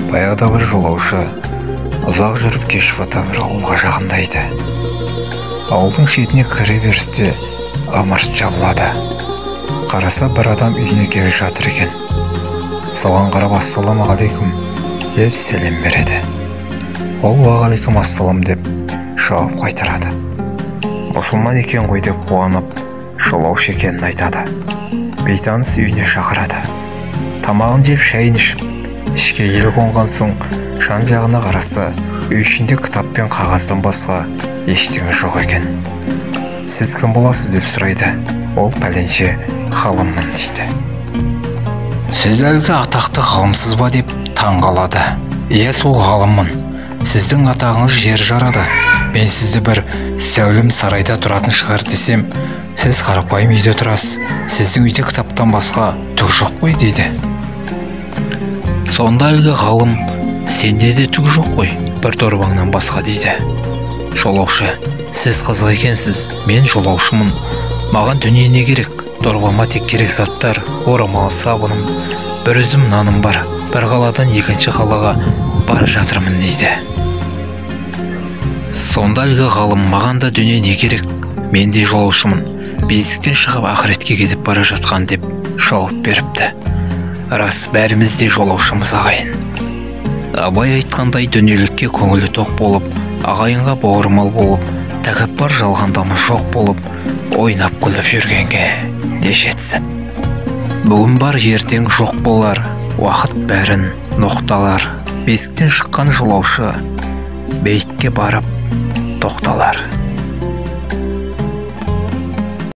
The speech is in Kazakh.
Баяғыда бір жолаушы ұзақ жүріп кеш бата бір ауылға жақындайды. Ауылдың шетіне кіре берісте ымырт жабылады. Қараса бір адам үйіне келе жатыр екен. Соған қарап ассаламағалейкум деп сәлем береді. Ол уағалейкум ассалам деп жауап қайтарады. Мұсылман екен ғой деп қуанып, жолаушы екенін айтады. Бейтаныс үйіне шақырады. Тамағын жеп шайын ішіп, ішке ел қонған соң жан-жағына қараса, үй ішінде кітап пен қағаздан басқа ештеңе жоқ екен. Сіз кім боласыз деп сұрайды. Ол пәленше ғалыммын дейді. Сіз әлгі атақты ғалымсыз ба деп таңғалады. Иә, сол ғалыммын. Сіздің атағыңыз жер жарады. Мен сізді бір зәулім сарайда тұратын шығар десем, сіз қарапайым үйде тұрасыз. Сіздің үйде кітаптан басқа түк жоқ қой дейді. Сонда әлгі ғалым, сенде де түк жоқ қой, бір дорбаңнан басқа дейді. Жолаушы, сіз қызық екенсіз, мен жолаушымын. Маған дүние не керек? Дорбама тек керек заттар, орамал, сабыным, бір үзім наным бар. Бір қаладан екінші қалаға бара жатырмын дейді. Сонда әлгі ғалым, маған да дүние не керек? Мен де жолаушымын. Бесіктен шығып ақыретке кетіп бара жатқан деп жауап беріпті. Рас, бәріміз де жолаушымыз ағайын. Абай айтқандай дүниелікке көңілі тоқ болып, ағайынға бауырмал болып, тәкаппар жалғандамыз жоқ болып, ойнап күліп жүргенге не жетсін. Бүгін бар, ертең жоқ болар, уақыт бәрін ноқталар. Бесіктен шыққан жолаушы бейітке барып тоқталар.